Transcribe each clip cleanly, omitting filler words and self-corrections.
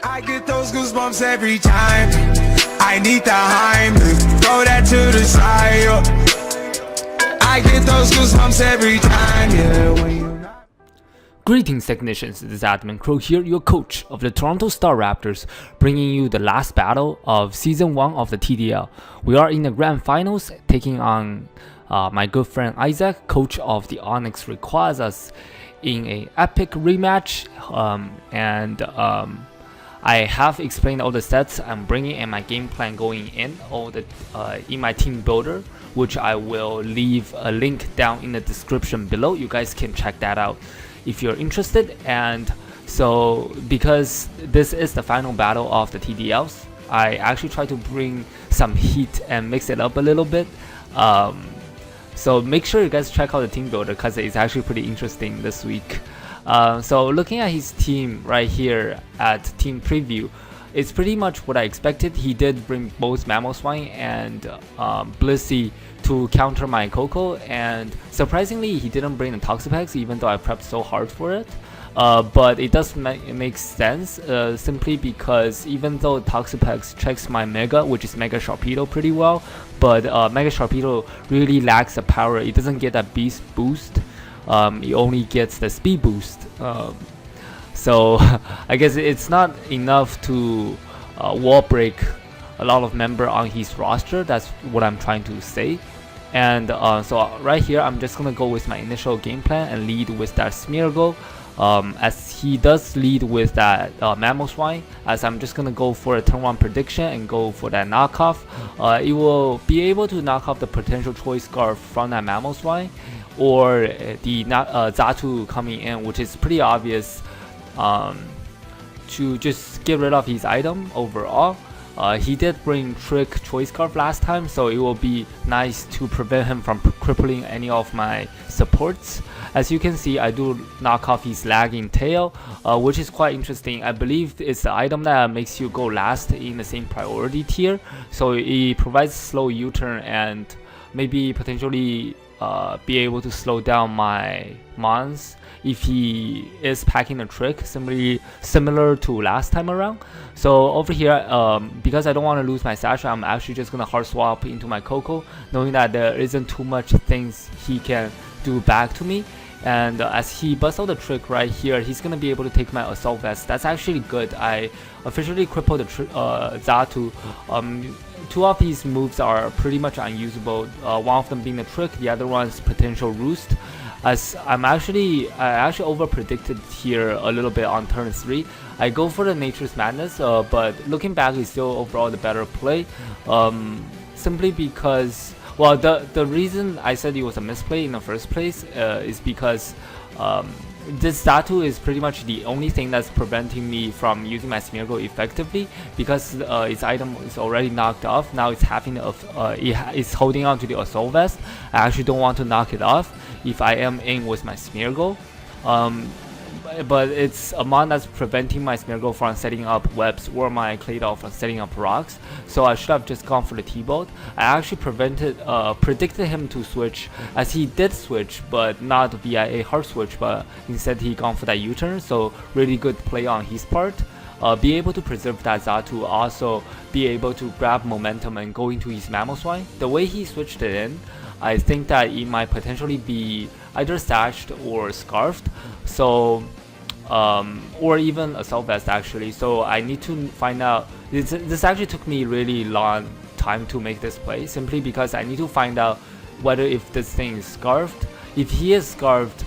I get those goosebumps every time. I need the Heimlich, throw that to the side. I get those goosebumps every time, yeah. When you Greetings technicians, this is Admin Crow here, your coach of the Toronto Star Raptors, bringing you the last battle of Season 1 of the TDL. We are in the Grand Finals, taking on my good friend Issac, coach of the Onyx Rayquazas, in an epic rematch. I have explained all the sets I'm bringing and my game plan going in, all the in my team builder, which I will leave a link down in the description below. You guys can check that out if you're interested. And so because this is the final battle of the TDLs, I actually try to bring some heat and mix it up a little bit. So make sure you guys check out the team builder because it's actually pretty interesting this week. So looking at his team right here at team preview, it's pretty much what I expected. He did bring both Mamoswine and Blissey to counter my Coco, and surprisingly he didn't bring the Toxapex even though I prepped so hard for it. But it does make sense simply because even though Toxapex checks my Mega, which is Mega Sharpedo, pretty well, but Mega Sharpedo really lacks the power. It doesn't get that beast boost. It only gets the speed boost. So I guess it's not enough to wall break a lot of member on his roster. That's what I'm trying to say. And so right here I'm just gonna go with my initial game plan and lead with that Smeargle, as he does lead with that Mamoswine, as I'm just gonna go for a turn 1 prediction and go for that knockoff. It will be able to knock off the potential Choice Scarf from that Mamoswine, or the Xatu coming in, which is pretty obvious, to just get rid of his item overall. He did bring Trick Choice Scarf last time, so it will be nice to prevent him from crippling any of my supports. As you can see, I do knock off his lagging tail, which is quite interesting. I believe it's the item that makes you go last in the same priority tier, so it provides slow U-turn and maybe potentially be able to slow down my Mons if he is packing a trick, similar to last time around. So over here, because I don't want to lose my Sasha, I'm actually just gonna hard swap into my Coco, knowing that there isn't too much things he can do back to me. And as he busts out the trick right here, he's gonna be able to take my Assault Vest. That's actually good. I officially crippled the Xatu. Two of these moves are pretty much unusable. One of them being the trick, the other one's potential roost. As I actually over predicted here a little bit on turn 3. I go for the Nature's Madness, but looking back, it's still overall the better play. Simply because, well, the reason I said it was a misplay in the first place is because this Xatu is pretty much the only thing that's preventing me from using my Smeargle effectively, because its item is already knocked off. Now it's having it's holding on to the Assault Vest. I actually don't want to knock it off if I am in with my Smeargle. But it's a mon that's preventing my Smeargle from setting up webs or my Claydol from setting up rocks. So I should have just gone for the T-Bolt. I actually predicted him to switch, as he did switch, but not via a hard switch, but instead he gone for that U-turn. So really good play on his part. Be able to preserve that Xatu, also be able to grab momentum and go into his Mamoswine. The way he switched it in, I think that it might potentially be either stashed or scarfed, so or even Assault Vest actually. So I need to find out. This actually took me really long time to make this play, simply because I need to find out whether if this thing is scarfed. If he is scarfed,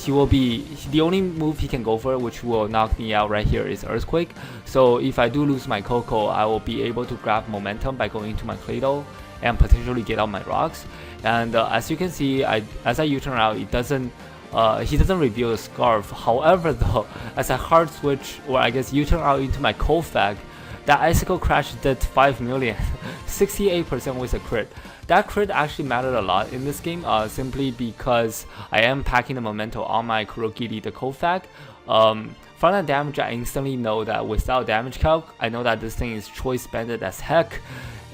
he will be the only move he can go for, which will knock me out right here, is Earthquake. So if I do lose my Coco, I will be able to grab momentum by going into my Claydol and potentially get out my rocks. And as you can see, as I U-turn out, it doesn't he doesn't reveal the Scarf. However though, as I hard switch, or I guess U-turn out into my Kofag, that Icicle Crash did 5 million, 68% with a crit. That crit actually mattered a lot in this game, simply because I am packing the momentum on my Kurogiri, the Kofag. From that damage, I instantly know that without damage calc, I know that this thing is choice banded as heck.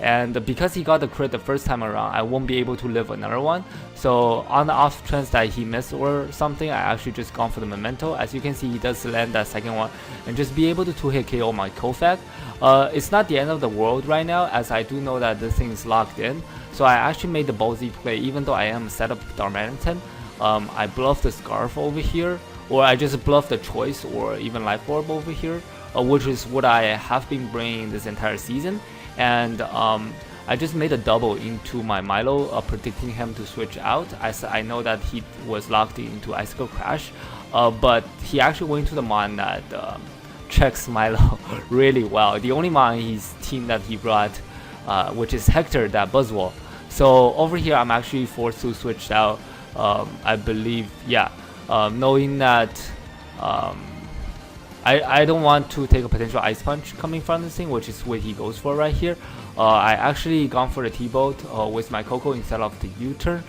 and because he got the crit the first time around, I won't be able to live another one. So on the off chance that he missed or something, I actually just gone for the memento. As you can see, he does land that second one and just be able to 2-hit KO my Kofag. It's not the end of the world right now, as I do know that this thing is locked in. So I actually made the ballsy play, even though I am set up Darmanitan. I bluffed the Scarf over here, or I just bluffed the Choice or even Life Orb over here, which is what I have been bringing this entire season. And I just made a double into my Milo, predicting him to switch out, as I know that he was locked into Icicle Crash. But he actually went to the mon that checks Milo really well. The only mon in his team that he brought, which is Hector, that Buzzwole. So over here, I'm actually forced to switch out, I believe, yeah, knowing that I don't want to take a potential Ice Punch coming from this thing, which is what he goes for right here. I actually gone for the T-Bolt with my Coco instead of the U-turn,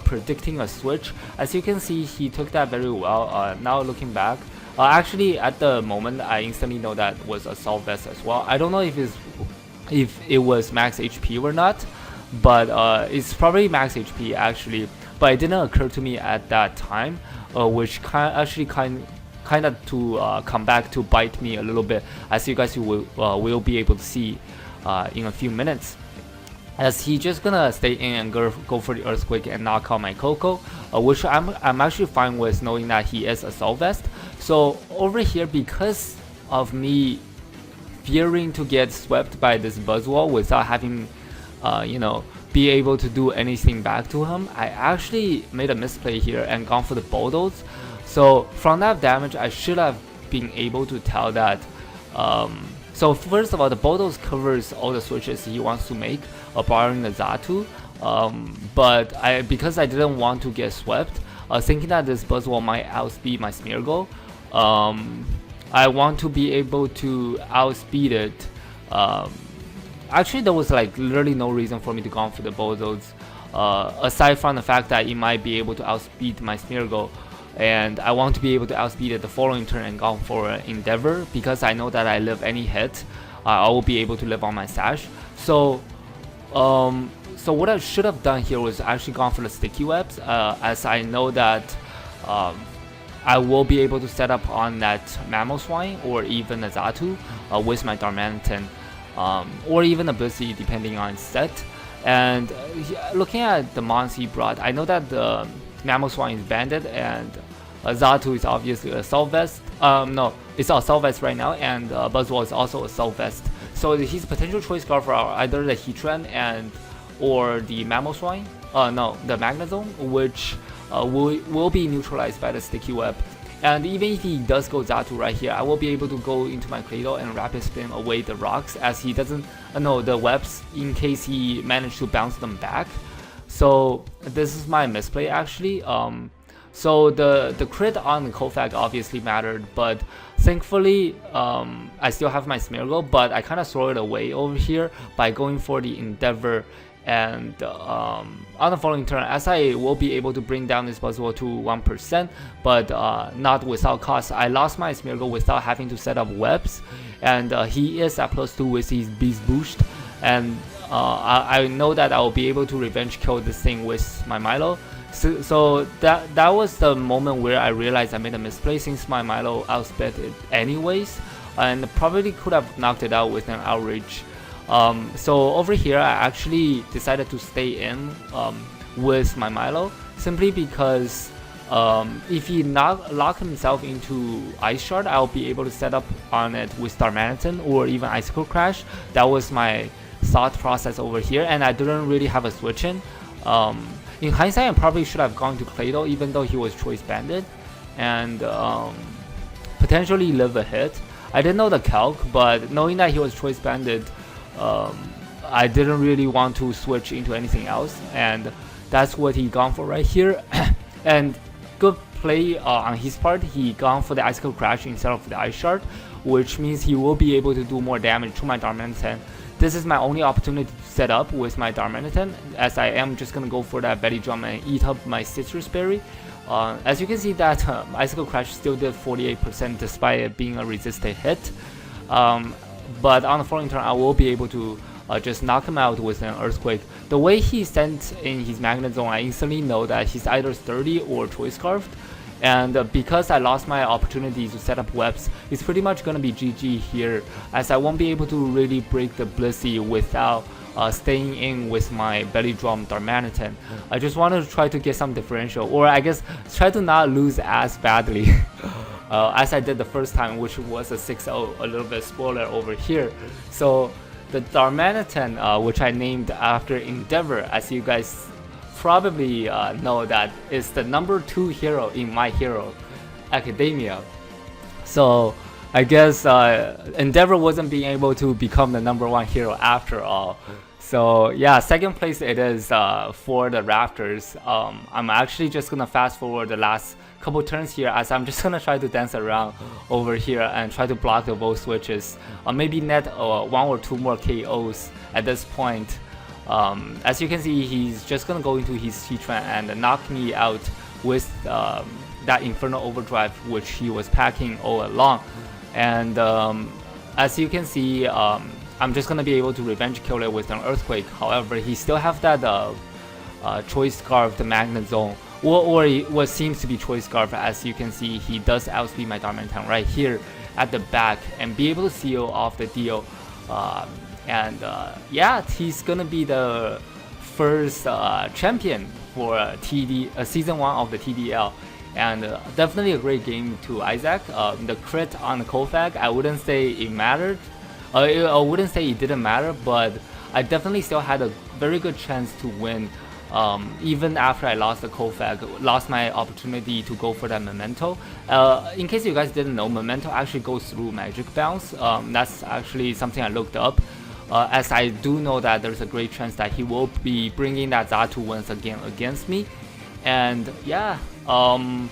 predicting a switch. As you can see, he took that very well. Now looking back, actually at the moment, I instantly know that was Assault Vest as well. I don't know if it was max HP or not, but it's probably max HP actually. But it didn't occur to me at that time, which kind of to come back to bite me a little bit, as you guys will be able to see in a few minutes. As he just gonna stay in and go for the Earthquake and knock out my Coco, which I'm actually fine with, knowing that he is Assault Vest. So over here, because of me fearing to get swept by this Buzzwole without having you know, be able to do anything back to him, I actually made a misplay here and gone for the Bulldoze. So from that damage, I should have been able to tell that. So first of all, the Bulldoze covers all the switches he wants to make, barring the Xatu. But because I didn't want to get swept, thinking that this Buzzwole might outspeed my Smeargle, I want to be able to outspeed it. Actually, there was like literally no reason for me to go for the Bulldoze, aside from the fact that it might be able to outspeed my Smeargle. And I want to be able to outspeed it the following turn and go for Endeavor, because I know that I live any hit, I will be able to live on my Sash. So what I should have done here was actually gone for the Sticky Webs, as I know that I will be able to set up on that Mamoswine or even the Xatu with my Darmanitan, or even a Blissey depending on set. And looking at the mons he brought, I know that the Mamoswine is banded, and Xatu is obviously Assault Vest. No, it's Assault Vest right now, and Buzzwole is also Assault Vest. So his potential choice card for either the Heatran or the Mamoswine. No, the Magnezone, which will be neutralized by the Sticky Web. And even if he does go Xatu right here, I will be able to go into my Cradle and Rapid Spin away the rocks, as he doesn't know the webs, in case he managed to bounce them back. So this is my misplay actually. So the crit on the Kofag obviously mattered, but thankfully I still have my Smeargle, but I kind of throw it away over here by going for the Endeavor. And on the following turn, as I will be able to bring down this Buzzwole to 1%, but not without cost, I lost my Smeargle without having to set up webs, and he is at +2 with his Beast Boost, and I know that I will be able to revenge kill this thing with my Milo. So that was the moment where I realized I made a misplay, since my Milo outsped it anyways, and probably could have knocked it out with an Outrage. So over here, I actually decided to stay in with my Milo, simply because if he lock himself into Ice Shard, I'll be able to set up on it with Darmanitan or even Icicle Crash. That was my thought process over here, and I didn't really have a switch in. In hindsight, I probably should have gone to Claydol, even though he was choice banded, and potentially live a hit. I didn't know the calc, but knowing that he was choice banded, I didn't really want to switch into anything else, and that's what he gone for right here. And good play on his part, he gone for the Icicle Crash instead of the Ice Shard, which means he will be able to do more damage to my Darmanitan. This is my only opportunity to set up with my Darmanitan, as I am just gonna go for that Belly Drum and eat up my Citrus Berry. As you can see, that Icicle Crash still did 48% despite it being a resisted hit. But on the following turn, I will be able to just knock him out with an Earthquake. The way he sent in his Magnet Zone, I instantly know that he's either sturdy or Choice Scarfed. And because I lost my opportunity to set up webs, it's pretty much gonna be GG here, as I won't be able to really break the Blissey without staying in with my Belly Drum Darmanitan. I just wanted to try to get some differential, or I guess try to not lose as badly as I did the first time, which was a 6-0, a little bit spoiler over here. So the Darmanitan, which I named after Endeavor, as you guys probably know, that is the number 2 hero in My Hero Academia. So I guess Endeavor wasn't being able to become the number 1 hero after all. So yeah, second place it is for the Raptors. I'm actually just gonna fast forward the last couple turns here, as I'm just gonna try to dance around over here and try to block the Volt switches, maybe net 1 or 2 more KOs at this point. As you can see, he's just gonna go into his Heatran and knock me out with that Infernal Overdrive, which he was packing all along. And as you can see, I'm just gonna be able to revenge kill it with an Earthquake. However, he still have that Choice Scarf, the Magnet Zone, or what seems to be Choice Scarf. As you can see, he does outspeed my Darmanitan right here at the back and be able to seal off the deal. Yeah, he's gonna be the first champion for season 1 of the TDL, and definitely a great game to Issac. The crit on the Kofag, I wouldn't say it mattered. I wouldn't say it didn't matter, but I definitely still had a very good chance to win. Even after I lost the Kofag, lost my opportunity to go for that Memento. In case you guys didn't know, Memento actually goes through Magic Bounce. That's actually something I looked up, as I do know that there's a great chance that he will be bringing that Xatu once again against me. And yeah, I'm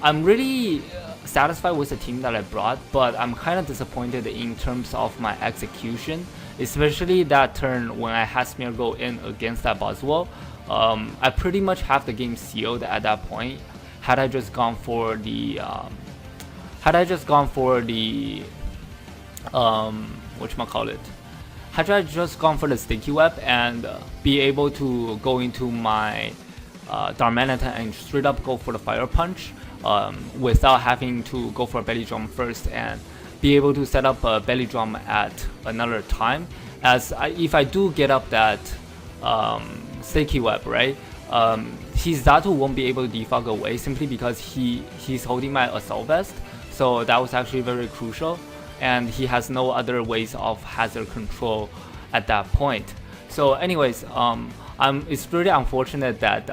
really satisfied with the team that I brought, but I'm kind of disappointed in terms of my execution, especially that turn when I had Smear go in against that Buzzwole. I pretty much have the game sealed at that point. Had I just gone for the whatchamacallit, had I just gone for the Sticky Web and be able to go into my Darmanitan and straight up go for the Fire Punch, without having to go for a Belly Drum first and be able to set up a Belly Drum at another time, as if I do get up that Sticky Web, right, his Xatu won't be able to defog away simply because he's holding my Assault Vest. So that was actually very crucial, and he has no other ways of hazard control at that point. So anyways, it's really unfortunate that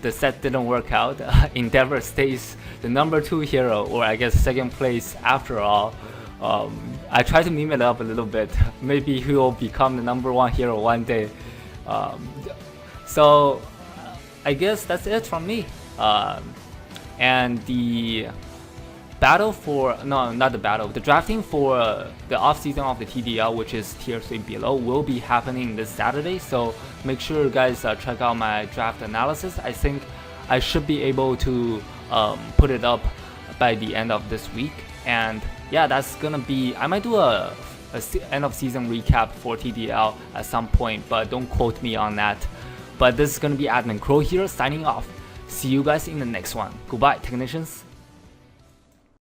the set didn't work out. Endeavor stays the number 2 hero, or I guess second place after all. I tried to meme it up a little bit. Maybe he will become the number 1 hero one day. So I guess that's it from me. And the battle for, no, not the battle, the drafting for the off season of the TDL, which is tier 3 below, will be happening this Saturday. So make sure you guys check out my draft analysis. I think I should be able to put it up by the end of this week. And yeah, that's gonna be, I might do a end of season recap for TDL at some point, but don't quote me on that. But this is gonna be Admin Crow here signing off. See you guys in the next one. Goodbye, technicians.